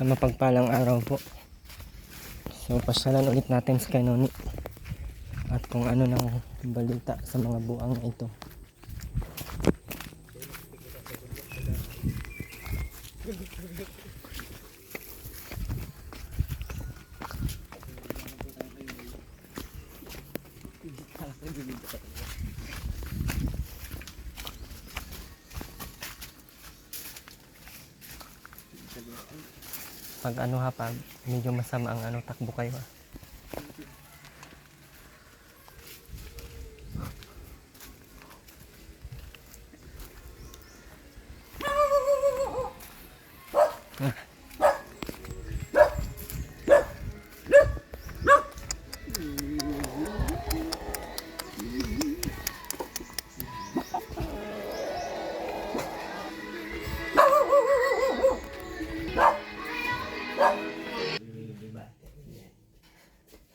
Sa mapagpalang araw po. So pasyalan ulit natin si Kanoni at kung ano nang balita sa mga buang na ito. Pag ano ha, pag medyo masama ang ano, takbo kayo ha.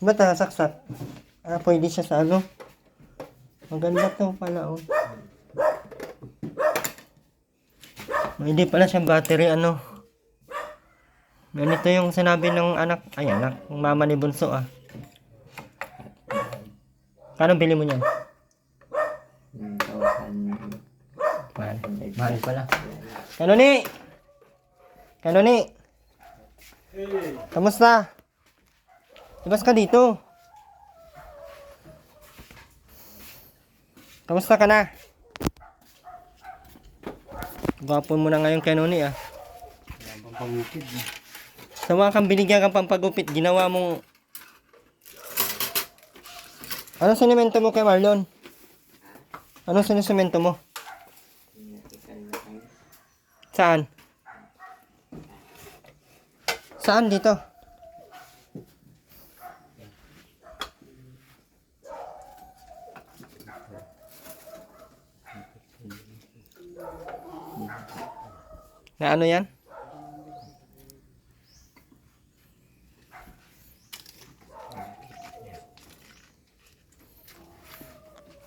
Ba't nasaksak? Ah, pwede siya sa ano? Maganda to pala oh. Hindi pala siyang battery ano. Ganito yung sinabi ng anak, ay anak, ng mama ni Bunso ah. Kano bili mo niyan? 1,000. Mahal pala. Kanoni! Kanoni! Kamusta? Labas ka dito. Kamusta ka na? Gwapo mo na ngayon Kanoni ah. Pampagupit. Sawa kang binigyan kang pampagupit, ginawa mong... Anong sinimento mo kay Marlon? Anong sinisemento mo? Saan? Saan dito? Na ano yan?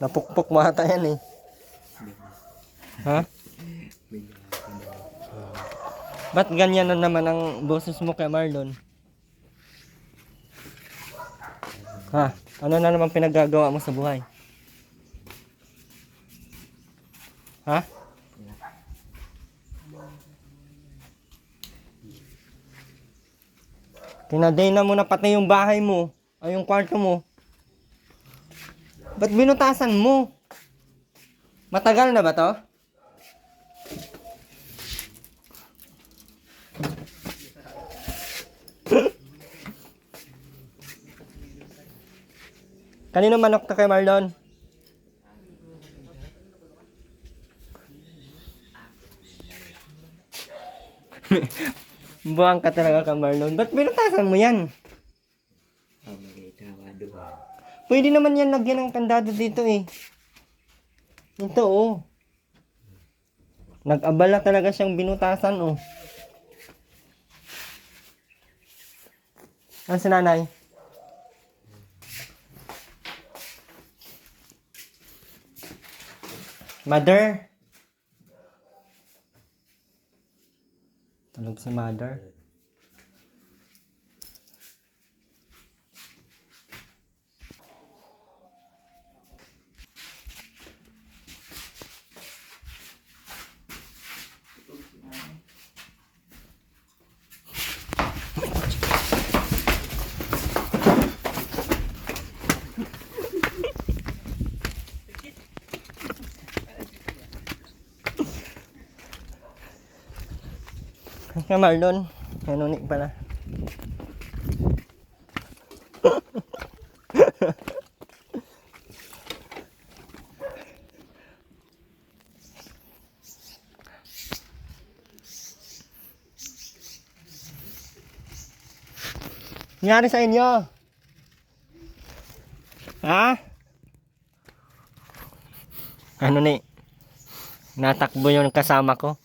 Napukpok mo ata yan eh. Ha? Ba't ganyan na naman ang boses mo kay Marlon? Ha? Ano na naman pinaggagawa mo sa buhay? Ha? Tinaday na mo na pati yung bahay mo. Ay yung kwarto mo. Ba't binutasan mo? Matagal na ba to? Kanino manok to kay Marlon? Buwang ka talaga kay Marlon. Ba't binutasan mo yan? Pwede naman yan lagyan ng kandado dito eh. Ito oh. Nag-abala talaga siyang binutasan oh. Ano si nanay? Mother? Tulog si mother. Kaya Marlon, Kanoni pala. Nangyari sa inyo? Ha? Ano ni? Natakbo yung kasama ko.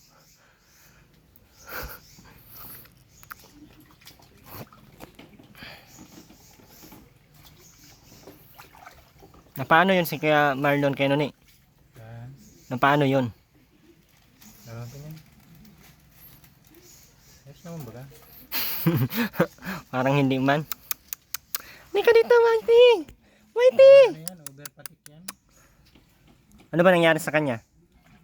Na paano yun si kaya Marlon kay Noni? Na paano yun? Naman pa niyan. Ayos naman ba ka? Parang hindi man. Hindi ka dito, Whitey! Whitey! Ano yan? Overpatik yan. Ano ba nangyari sa kanya?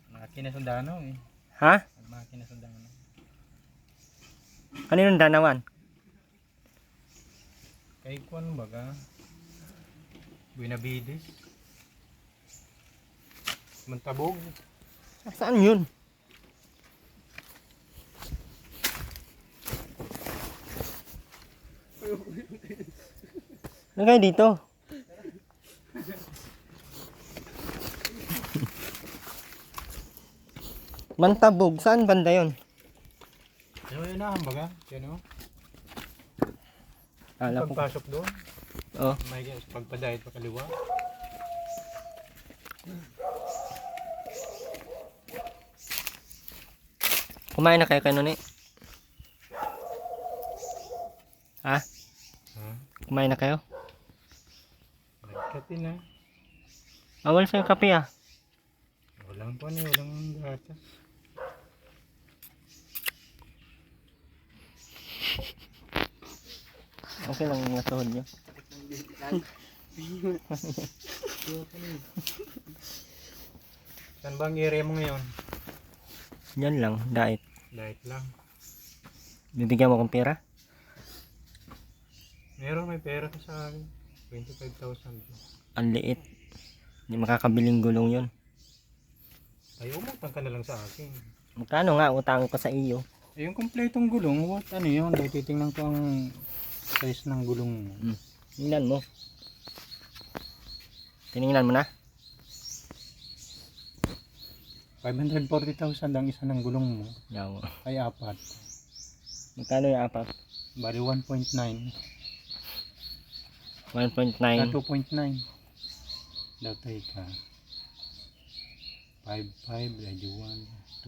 Makina sundano eh. Ha? Makina sundano. Kaninong danawan? Kay Kwan baga. Buenavides. Mantabog. Saan yun? Ano kayo dito? Mantabog, saan banda yun? Yung yun na, baga. Yan o. Kala ko. Pagpasok doon. Oh. May pagpadahit pa kaliwa. Kumain na kayo kanuni? Ha? Ha? Kumain na kayo? Nagkati na. Awal sa'yo kape ah. Walang pa na, walang gatas. Okay lang yung tuhod nyo. Saan ba ang area mo ngayon? Yan lang, diet. Diet lang. Bibigyan mo kong pera? Meron may pera ka sa akin. 25,000. Ang liit. Hindi makakabiling gulong yun. Ay, umutang ka na lang sa akin. Magkano nga utang ko sa iyo? Eh, yung kompletong gulong, what ano yun? Dahil titingnan ko ang size ng gulong mo. Tingnan mo. Tinignan mo na? 540,000 ang isa ng gulong mo. Yawa. Ay, apat. Magkano yung apat? Bali 1.9. 1.9. Na 2.9. Datay ka. 5.5, radyo 1,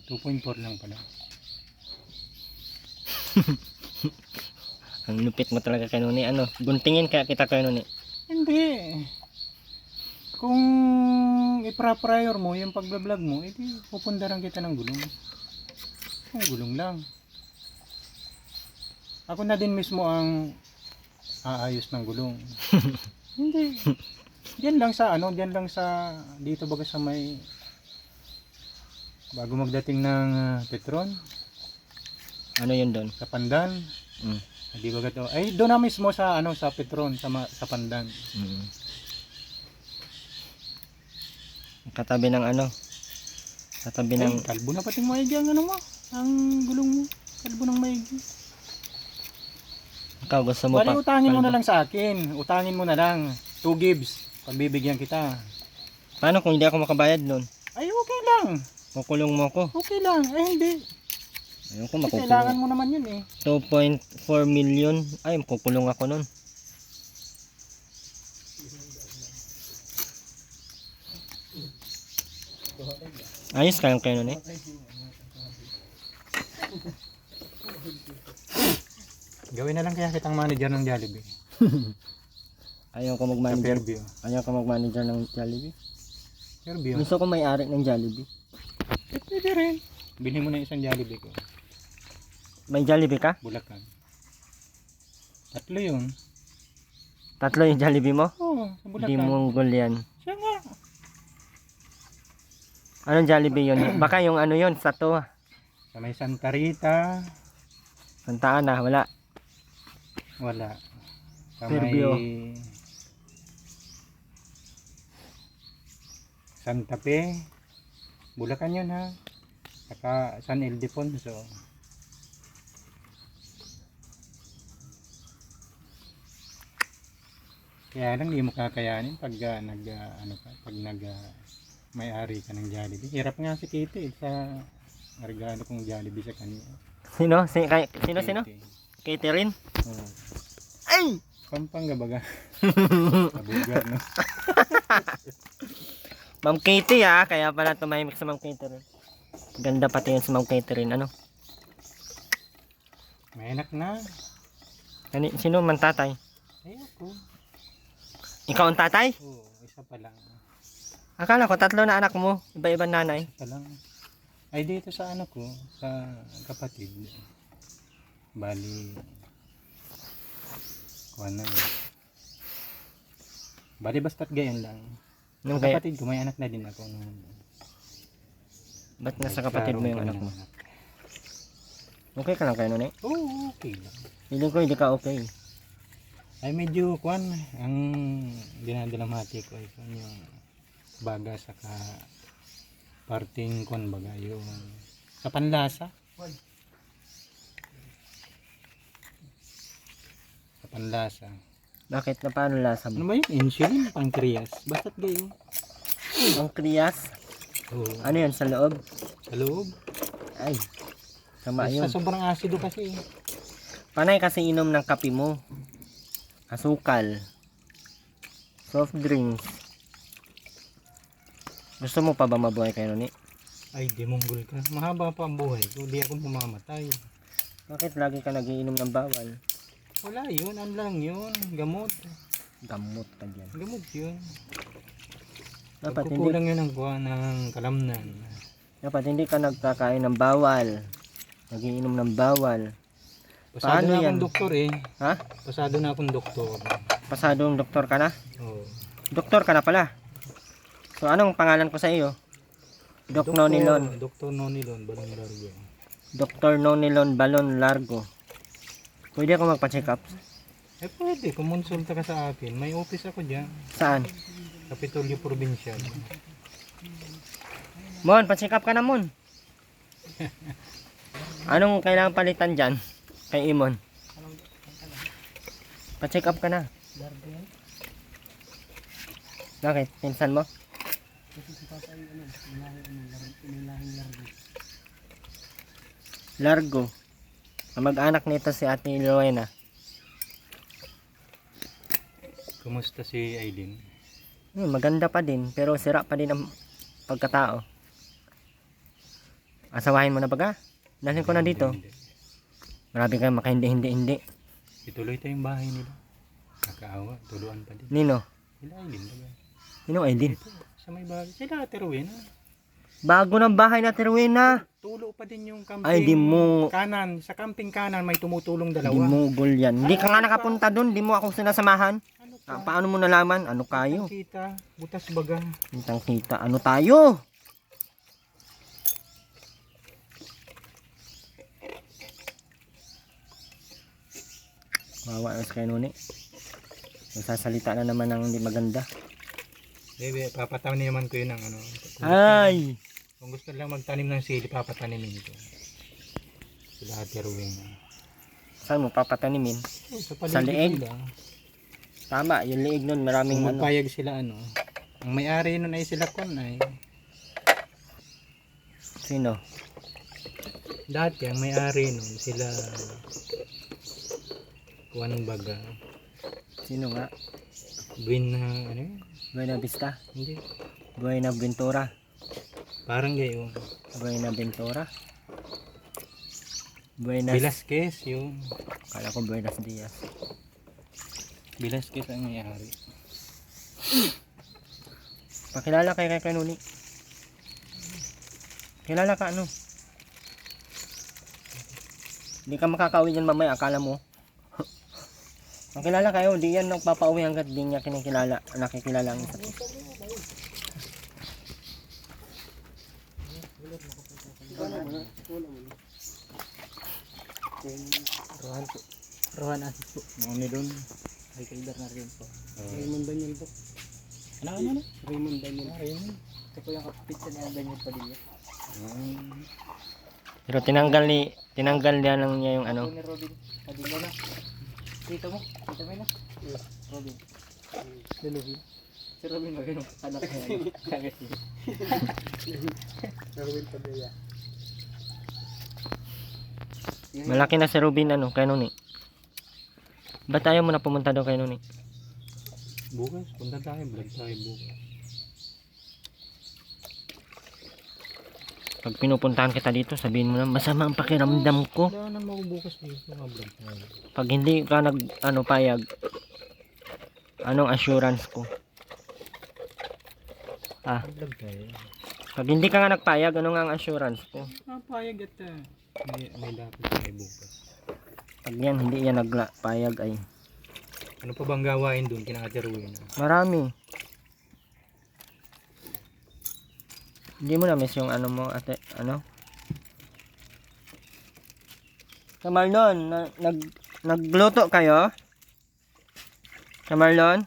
2.4 lang pala. Ang lupit mo talaga kanuni. Ano? Guntingin kaya kita kanuni. Hindi. Kung ipra-prior mo yung pagbablog mo, edi pupundaran kita ng gulong. Yung gulong lang. Ako na din mismo ang aayos ng gulong. Hindi. Diyan lang sa ano, diyan lang sa dito baga sa may bago magdating ng Petron Ano yun doon? sa Pandan. Di ba to? Ay doon na mismo sa ano sa Petron sa Pandan. Katabi ng ano? Katabi ng... Ay, kalbo na pating maigi ang ano mo, ang gulong mo. Kalbo ng maigi. Ikaw gusto mo Bali, pa? utangin mo na lang sa akin. Utangin mo na lang. 2 gives. Pagbibigyan kita. Paano kung hindi ako makabayad nun? Ay, okay lang. Kukulong mo ako. Okay lang. Ay, hindi. Ayun ko Kasi kailangan makukulong. mo naman yun eh. 2.4 million. Ay, makukulong ako nun. Ayos kayong kayo nun eh. Gawin na lang kaya kitang manager ng Jollibee. Ayaw ko Sa mag-manager. Fairview. Ayaw ko mag-manager ng Jollibee. Fairview. Gusto ko may-ari ng Jollibee. Eh, pwede rin. Bilhin mo na isang Jollibee ko. May Jollibee ka? Bulacan. 3 yun. 3 yung Jollibee mo? Oo, sa Hindi Bulacan. Mongol yan. Siya nga. Anong Jollibee yun? Baka yung ano yun, sa to. Sa may Santa Rita. Santa Ana, wala. Wala. Sa Fairview. may Santa Fe. Bulacan yun ha. Saka San Ildefonso. Kaya lang di mo kakayanin pag may-ari ka ng Jollibee. Hirap nga si Kitty sa regalo kong Jollibee sa kanila. Sino? Sino? Kitty. Catherine? Oo. Ay! Pampanga baga. Abugar no. Ma'am Katie ah, kaya pala tumahimik sa Ma'am Catherine. Ganda pati yun sa Ma'am Catherine, ano? May anak na. Sino man tatay? Ayoko. Ikaw ang tatay? Oo, isa pa lang. Akala ko 3 na anak mo, iba-ibang nanay. Isa pa lang. Ay dito sa ano ko, sa kapatid. Bali, kuha na. Bali, basta't gayon lang. Nung Sa kaya, kapatid ko, may anak na din ako. ba't nasa kapatid mo yung anak mo? Okay ka lang kayo nun eh? Oo, okay lang. Feeling ko hindi ka okay. Ay medyo kuan ang dinadalamhati ko ay kuan yung baga saka parting kuan baga yung sa panlasa. Sa panlasa. Bakit? Na paano lasa Ano mo? ba yun? Insulin, pancreas. Basta't gayon. Ang kriyas? Oo. Ano yan sa loob? Sa loob. Ay, sama Sa yun. sobrang asido kasi. Panay kasi inom ng kape mo. Asukal. Soft drinks. Gusto mo pa ba mabuhay kayo nun eh? Ay, di monggol ka. Mahaba pa ang buhay ko. Di ako mamamatay. Bakit lagi ka nagiinom ng bawal? Wala yun. Ano lang yun. Gamot. Gamot ka dyan. Gamot yun. Dapat hindi, Pagkukulang yun ang kuha ng kalamnan. hindi ka nagkakain ng bawal. Nagiinom ng bawal. Pasado Paano na yan? akong doktor eh. Ha? Pasado na akong doktor. Pasadong doktor ka na? Oo. Doktor ka na pala. So anong pangalan ko sa iyo? Doc Nonilon. Dr. Nonilon, Balong Largo. Dr. Nonilon Balon Largo. Pwede ako magpa-check up? Eh pwede, kumonsulta ka sa akin. May office ako dyan. Saan? Kapitolyo Provincial. Mon, pa-check up ka na Mon. Anong kailangan palitan dyan? Kay Imon. Pa-check up ka na. Bakit? Pinsan mo? Largo. Ang mag-anak nito si Ate Rowena. Kumusta si Aileen? Maganda pa din, pero sira pa din ang pagkatao. Asawahin mo na baga? Dalhin ko na dito. Hindi. Marami kayong makahindi-hindi-hindi. Ituloy tayong bahay nila. Nakaawa, tuluan pa din. Nino? Sila Aileen ba? Sino Aileen? Ito, sa may bahay. Sila Ate Rowena. Bago ng bahay na Rowena. Tulo pa din yung camping Ay, di mo. kanan. Sa camping kanan may tumutulong Di dalawa. mo gul yan. Hindi ka nga nakapunta dun. Di mo ako sinasamahan. Ano ka? Paano mo nalaman? Ano kayo? Kita, butas baga. Hintang kita. Ano tayo? Wawa na sa kayo nun eh. Nagsasalita na naman ng hindi maganda. Bebe, papataniman ko yun ng ano. Ay! Kung gusto lang magtanim ng sili, papatanimin ko. Sila Ate Rowena. Saan mo papatanimin? Oh, sa Sa paligid leeg? nila. Tama, yung liig nun maraming Kung ano. magpayag sila ano. Ang may-ari nun ay sila Kon ay. Sino? Dati ang may-ari nun sila Kuan Baga. Sino nga? Gwin na ano yun? Buena Vista? Hindi. Buena Ventura? Parang gayon. Buena Ventura? Buenas... Velasquez yung. Kala ko Buenos Dias. Velasquez ang may-ari. Pakilala kay Kanuni. Kilala ka ano? Hindi ka makakauwi dyan mamaya, akala mo. Makilala kayo, di yan nagpapauwi hanggat di niya kinikilala, nakikilala ang isa't isa. Rohan Asis po. Ano doon? Ay kaidar na rin po. Uh, Raymond Daniel po. ano? Raymond Daniel. Raymond. Ito po yung kapatid sa ni Daniel Padilla. Pero tinanggal niya lang niya yung ano. Ito ni Robin Padilla na. Dito mo? Dito mo na? Yes. Robin. Lulubi. Si Robin ba ganun? Anak niya. Kagasi. Robin Padilla. Malaki na si Rubin ano, kay Nuni. Ba't ayaw mo na pumunta doon kay Nuni? Bukas, punta tayo. Vlog tayo bukas. Pag pinupuntahan kita dito, sabihin mo na masama ang pakiramdam ko. Wala na bukas dito. Vlog tayo. Pag hindi ka payag, anong assurance ko? Vlog tayo. Pag hindi ka nga nagpayag, ano nga ang assurance ko? Payag at may dapat tayo bukas. Pag yan, hindi yan nagpayag ay Ano pa bang gawain doon kina Ate Rowena? marami. Hindi mo na-miss yung ano mo, ate, ano? Kamarlon, nagluto kayo? Kamarlon?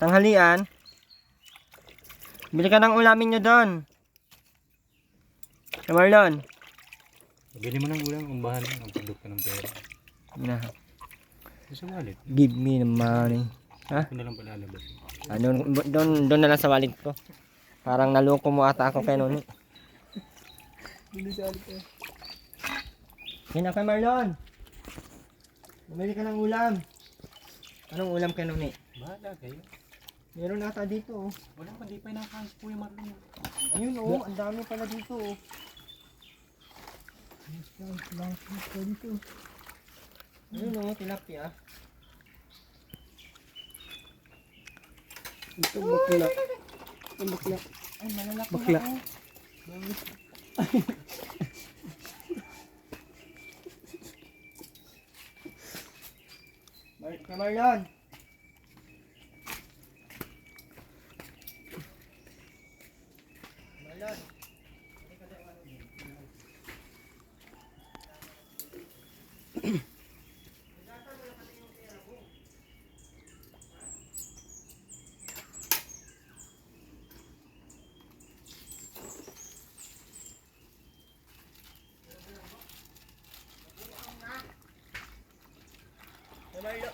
Tanghalian? Bili ka ng ulamin nyo doon. Kamarlon? Bili mo ng ulam, umbahan lang ang produkto ng pera. Na, Sa wallet. give me the money. Ha? Ako na lang palalabas. Doon na lang sa wallet ko. Parang naloko mo ata ako kay Noni. Hindi sa alit eh. Kina kay Marlon. Bumili ka ng ulam. Anong ulam kay Noni? Bahala kayo. Meron ata dito oh. Wala pa, di pa inakakas po yung Marlon. Ayun oh, ang dami pala dito oh. Ayun oh, tilapia. Ito bakla. Ito bakla. Ay, malalaki Bakla. na oh. Kay Marlon. Marlon.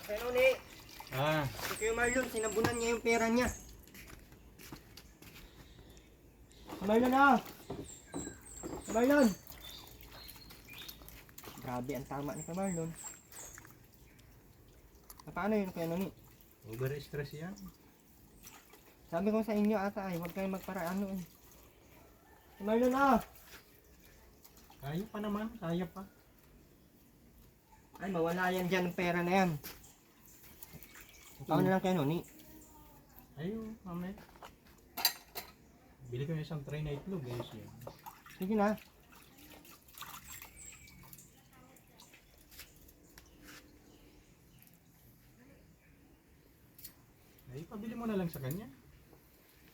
Kay Noni. Ah, Si Kuya Marlon, sinabunan niya yung pera niya. Marlon ah! Marlon! Grabe, ang tama ni Kuya Marlon. Paano yun Kuya Noni? over-stress yan. Sabi ko sa inyo ata ay, huwag kayong magparaano eh. Kuya Marlon ah! Kaya pa naman, kaya pa. Ay, mawala yan dyan ang pera na yan. Ikaw na lang Kuya Noni. Ayun, mamaya. Bili ko yung isang tray na itlog, guys. Yan. Sige na. Ay, pabili mo na lang sa kanya.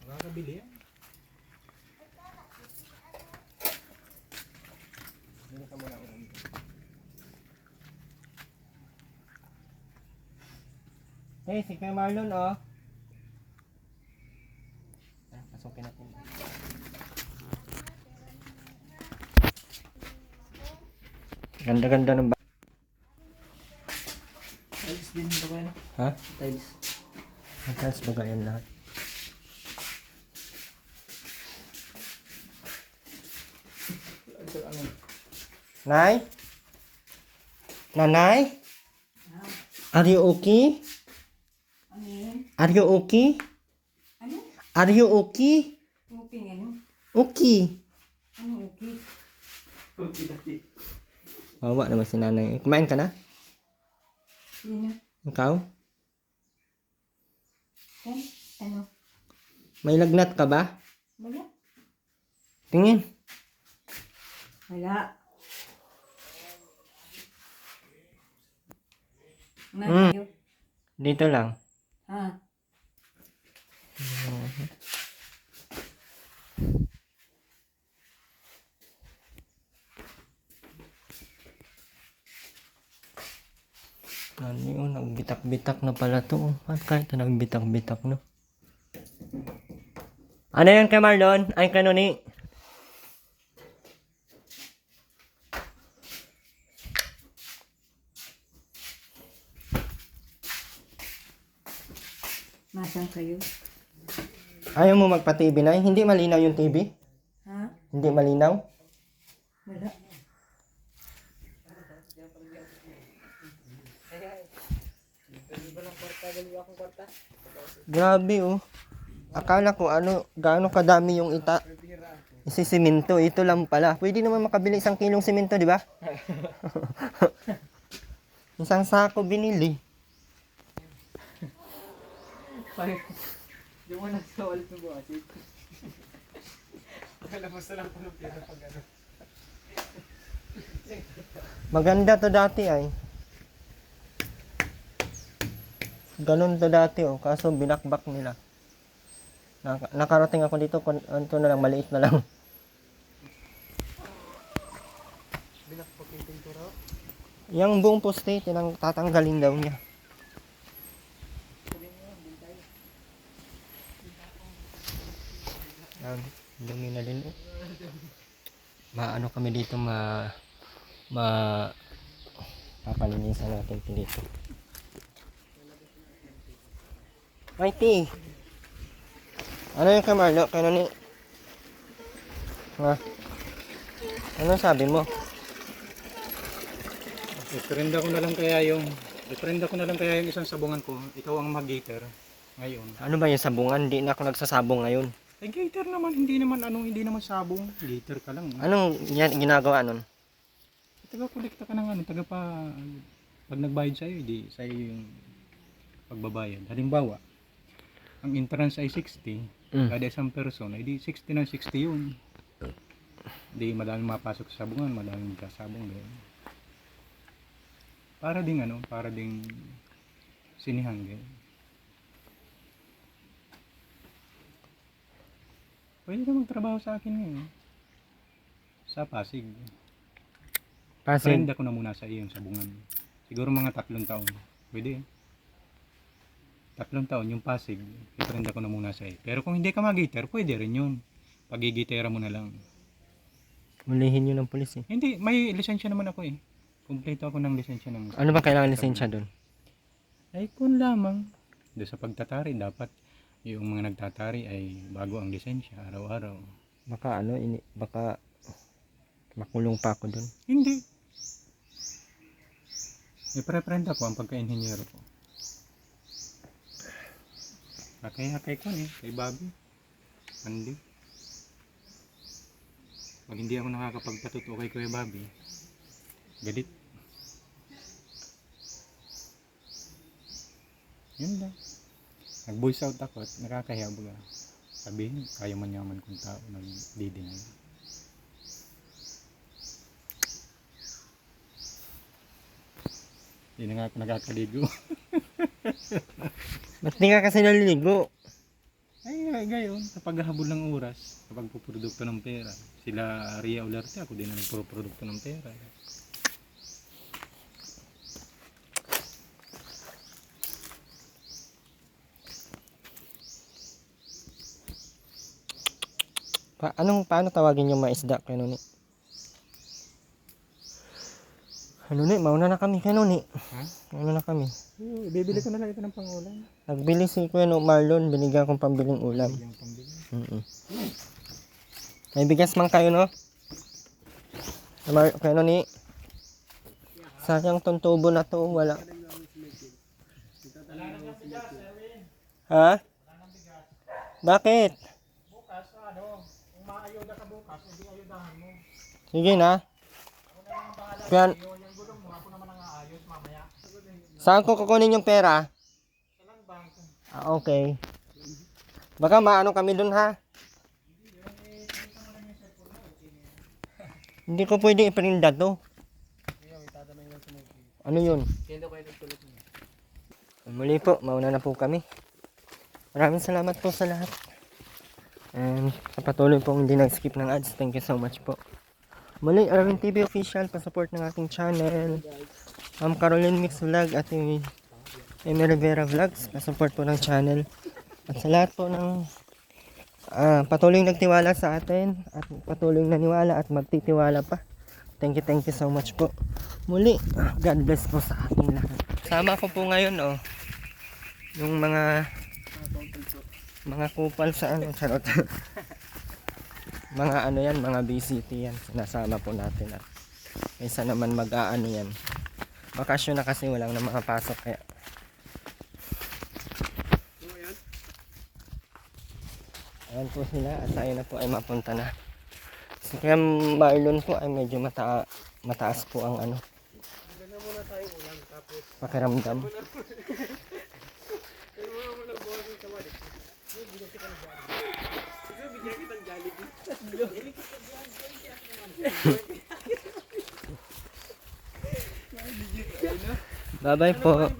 Makakabili yan. Bili ka muna ulam. Hey, si Kuya Marlon oh. Pasukin natin. Ganda-ganda ng Tiles din ba kayo? Ha? Tiles. Matalas ba yan lahat? Ito ano? Nay? Nanay? Are you okay? Ano yun? Are you okay? Ano? Are you okay? Okay ano? Okay. Ano okay? Okay dati. Wawa naman si nanay. Kumain ka na? Sino? Ikaw? Kan? Ano? May lagnat ka ba? Wala? Tingin. Wala. Mm. Ngayon? Dito lang. Ha? Ano yun? Nagbitak-bitak na pala to. Ba't kahit na nagbitak-bitak no? Ano yun kay Marlon? Ay kay Noni? Masang kayo? Ayaw mo magpa-TV na? Hindi malinaw yung TV? Ha? Hindi malinaw? Wala. Grabe oh. Akala ko ano, gaano kadami yung isisimento. Ito lang pala. Pwede naman makabili 1 kilong simento, di ba? Isang sako binili. Yung mo na sa wallet mo bukas. Kalabas na lang po ng pera pag ano. Maganda to dati ay. Ganun to dati oh, kaso binakbak nila. Nakarating ako dito, ano na lang, maliit na lang. Binakpak yung pintura. Yung buong poste, tatanggalin daw niya. Yan, dumi na din. Maano kami dito, papalinisan natin dito. Mighty! Ano yung kay Marlo? Kaya ni... Ha? Ano sabi mo? I-prenda ko na lang kaya yung isang sabungan ko. Ikaw ang mag-gator ngayon. Ano ba yung sabungan? Hindi na ako nagsasabong ngayon. Eh, gator naman, hindi naman sabong. Gator ka lang. Anong ginagawa nun? Taga-kolekta ka ng pag nagbayad sa'yo, hindi sa'yo yung pagbabayad. Halimbawa, ang entrance ay 60, kada isang person, ay di 60 ng 60 yun. Di madaming mapasok sa sabungan, madaming kasabong doon. Para ding sinihan din. Pwede ka magtrabaho sa akin ngayon. Sa Pasig. Pasig. Prenda ko na muna sa iyo yung sabungan. Siguro mga 3 taon. Pwede. 3 taon yung Pasig. Iprenda ko na muna sa iyo. Pero kung hindi ka mag-gator, pwede rin yun. Pag-gitera mo na lang. Mulihin yun ng pulis eh. Hindi, may lisensya naman ako eh. Kumpleto ako ng lisensya ng... Ano ba kailangan lisensya doon? Ay kung lamang. Doon sa pagtatari, dapat yung mga nagtatari ay bago ang lisensya, araw-araw. Baka baka makulong pa ako doon. Hindi. May preprenda ko ang pagka-inhinyero ko. Hakay-hakay ko kay Bobby. Andy. Pag hindi ako nakakapagpatuto kay Kuya Bobby, galit. Yun lang. Nag-voice out ako at nakakahiya baga. Sabihin, kaya manyaman kong tao nag-leading. Hindi na nga ako nakakaligo. Ba't di ka kasi naliligo? Ay, gayon. Sa paghahabol ng oras, sa pagpuprodukto ng pera. Sila Ria Olarte, ako din na nagproprodukto ng pera. Paano tawagin yung maisda kay Noni? Noni, mauna na kami kay Noni. Ha? Mauna na kami. Bibili ko na lang ito ng pangulam. Nagbili si Kuya Marlon, binigyan kong pambiling ulam. Yung pambili. May bigas man kayo, no? Kaya Noni, sayang tong tubo na to, wala. Ha? Bakit? Kung maayuda ka bukas, hindi ayudahan mo. Sige na. Kaya, Yung gulong mo, ako naman ang aayos mamaya. saan ko kukunin yung pera? Sa lang bangko. Okay. Baka maano kami dun ha? Hindi ko pwede iprinda to. Ano yun? Kaya daw kayo nagtulog niya. Muli po, mauna na po kami. Maraming salamat po sa lahat. And sa patuloy pong hindi nag-skip ng ads, thank you so much po. Muli, Arvin TV Official, pa-support ng ating channel. Caroline Mix Vlog at Amy Rivera Vlogs, pa-support po ng channel. At sa lahat po ng patuloy nagtiwala sa atin at patuloy naniwala at magtitiwala pa. Thank you so much po. Muli, God bless po sa ating lahat. Sama ko po ngayon yung mga kupal sa charot. Mga yan, mga BCT yan. Sinasama po natin at kaysa naman mag-aano yan. Bakasyon na kasi walang na makapasok kaya. Ayan po sila at tayo na po ay mapunta na. Si Kuya Marlon po ay medyo mataas po ang pakiramdam. Bye-bye po.